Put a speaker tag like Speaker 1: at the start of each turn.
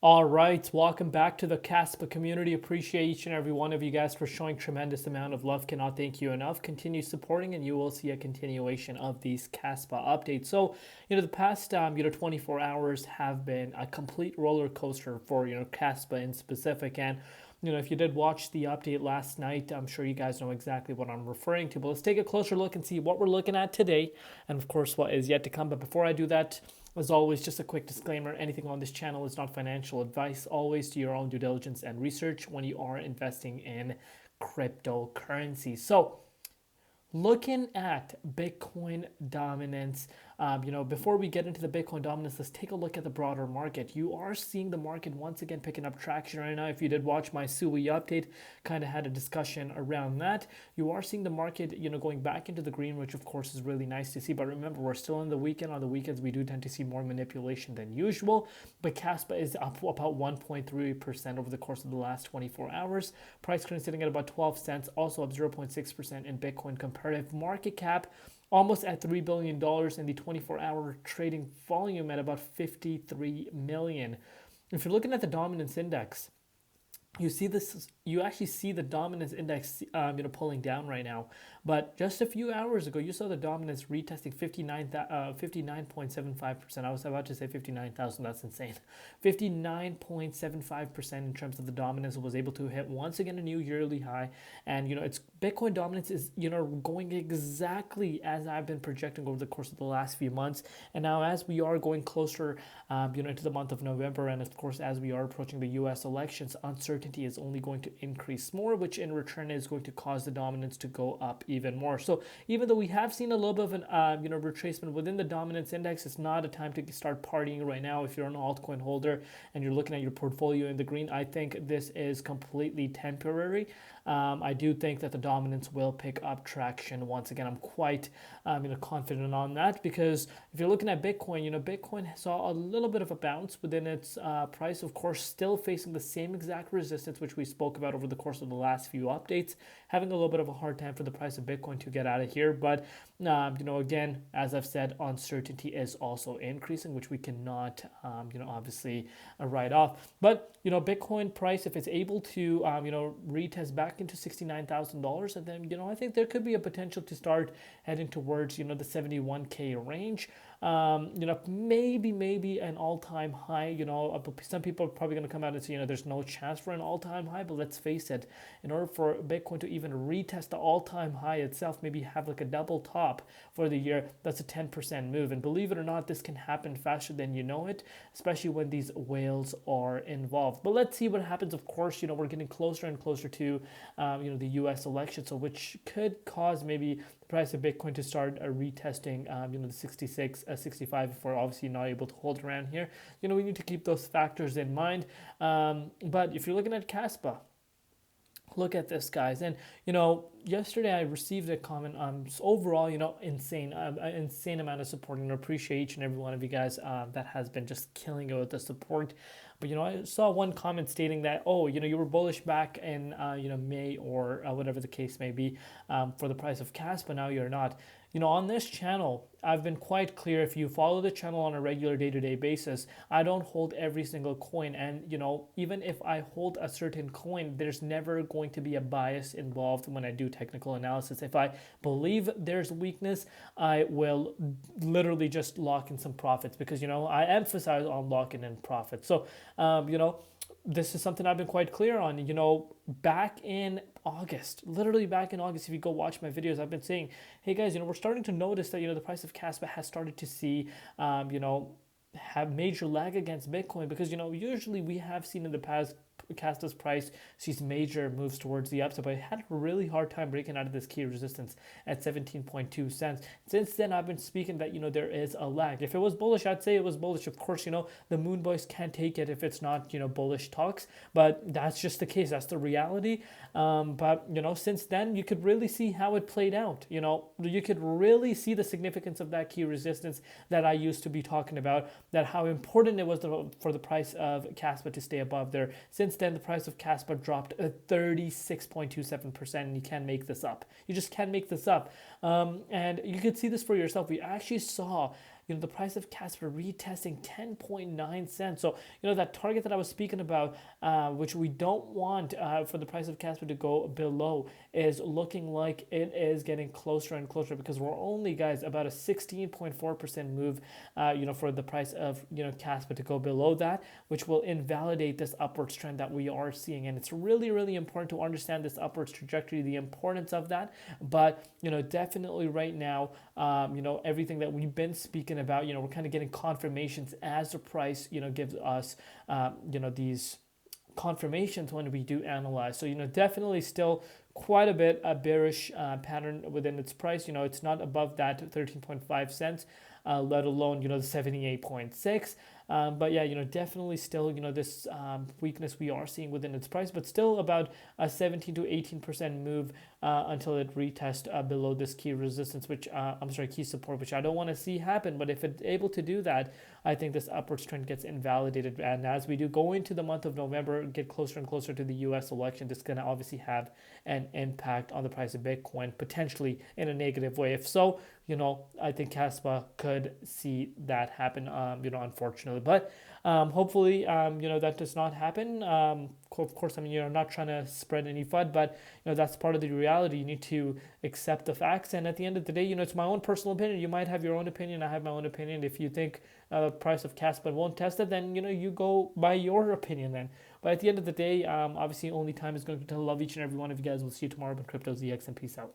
Speaker 1: All right, welcome back to the Kaspa community. Appreciate each and every one of you guys for showing tremendous amount of love. Cannot thank you enough. Continue supporting, and you will see a continuation of these Kaspa updates. So, the past 24 hours have been a complete roller coaster for Kaspa in specific, and if you did watch the update last night, I'm sure you guys know exactly what I'm referring to. But let's take a closer look and see what we're looking at today, and of course, what is yet to come. But before I do that, as always, just a quick disclaimer, anything on this channel is not financial advice. Always do your own due diligence and research when you are investing in cryptocurrency. So, looking at Bitcoin dominance, before we get into the Bitcoin dominance, let's take a look at the broader market. You are seeing the market once again picking up traction right now. If you did watch my SUI update, kind of had a discussion around that. You are seeing the market, going back into the green, which of course is really nice to see. But remember, we're still in the weekend. On the weekends, we do tend to see more manipulation than usual. But Kaspa is up about 1.3% over the course of the last 24 hours. Price currently sitting at about 12 cents, also up 0.6% in Bitcoin comparative market cap, almost at $3 billion, and the 24-hour trading volume at about 53 million. If you're looking at the dominance index, you actually see the dominance index pulling down right now. But just a few hours ago, you saw the dominance retesting 59.75%. I was about to say 59,000. That's insane. 59.75% in terms of the dominance was able to hit once again a new yearly high. And it's Bitcoin dominance is going exactly as I've been projecting over the course of the last few months. And now as we are going closer into the month of November, and of course as we are approaching the US elections, uncertainty is only going to increase more, which in return is going to cause the dominance to go up even more. So even though we have seen a little bit of an retracement within the dominance index, it's not a time to start partying right now. If you're an altcoin holder and you're looking at your portfolio in the green, I think this is completely temporary. I do think that the dominance will pick up traction once again. I'm quite confident on that, because if you're looking at Bitcoin, Bitcoin saw a little bit of a bounce within its price, of course, still facing the same exact resistance which we spoke about over the course of the last few updates, having a little bit of a hard time for the price of Bitcoin to get out of here. But again, as I've said, uncertainty is also increasing, which we cannot obviously write off. But Bitcoin price, if it's able to retest back into $69,000, and then I think there could be a potential to start heading towards the 71K range. Maybe an all-time high. Some people are probably going to come out and say there's no chance for an all-time high, but let's face it, in order for Bitcoin to even retest the all-time high itself, maybe have like a double top for the year, that's a 10% move. And believe it or not, this can happen faster than you know it, especially when these whales are involved. But let's see what happens. Of course, we're getting closer and closer to the US election, so which could cause maybe the price of Bitcoin to start retesting the 66, 65 if we're obviously not able to hold around here. We need to keep those factors in mind. But if you're looking at Kaspa, look at this, guys. And yesterday I received a comment. Overall, insane amount of support, and appreciate each and every one of you guys that has been just killing it with the support. But I saw one comment stating that, oh, you were bullish back in May or whatever the case may be for the price of Kaspa, but now you're not. On this channel, I've been quite clear. If you follow the channel on a regular day-to-day basis, I don't hold every single coin. And, even if I hold a certain coin, there's never going to be a bias involved when I do technical analysis. If I believe there's weakness, I will literally just lock in some profits, because, I emphasize on locking in profits. So, this is something I've been quite clear on. Back in August, literally back in August, if you go watch my videos, I've been saying, hey guys, we're starting to notice that, the price of Kaspa has started to see, have major lag against Bitcoin, because, usually we have seen in the past Kaspa's price sees major moves towards the upside, but it had a really hard time breaking out of this key resistance at 17.2 cents. Since then, I've been speaking that, there is a lag. If it was bullish, I'd say it was bullish. Of course, the moon boys can't take it if it's not, bullish talks, but that's just the case. That's the reality. But, since then, you could really see how it played out. You could really see the significance of that key resistance that I used to be talking about, that how important it was for the price of Kaspa to stay above there. Since then, the price of Kaspa dropped 36.27%, and you can't make this up. You just can't make this up. And you could see this for yourself. We actually saw the price of Casper retesting 10.9 cents. So, that target that I was speaking about, which we don't want for the price of Casper to go below, is looking like it is getting closer and closer, because we're only, guys, about a 16.4% move, for the price of, Casper to go below that, which will invalidate this upwards trend that we are seeing. And it's really, really important to understand this upwards trajectory, the importance of that. But, definitely right now, everything that we've been speaking about, we're kind of getting confirmations as the price, gives us, these confirmations when we do analyze. So, definitely still quite a bit a bearish pattern within its price. It's not above that 13.5 cents, let alone, the 78.6. But yeah, definitely still, this weakness we are seeing within its price, but still about a 17 to 18% move until it retests below this key resistance, which key support, which I don't want to see happen. But if it's able to do that, I think this upwards trend gets invalidated. And as we do go into the month of November, get closer and closer to the U.S. election, this is going to obviously have an impact on the price of Bitcoin, potentially in a negative way. If so, I think Kaspa could see that happen, unfortunately. But hopefully, that does not happen. Of course, not trying to spread any FUD, but, that's part of the reality. You need to accept the facts. And at the end of the day, it's my own personal opinion. You might have your own opinion. I have my own opinion. If you think the price of Kaspa won't test it, then, you go by your opinion then. But at the end of the day, obviously, only time is going to tell. Love each and every one of you guys. We'll see you tomorrow on Crypto ZX, and peace out.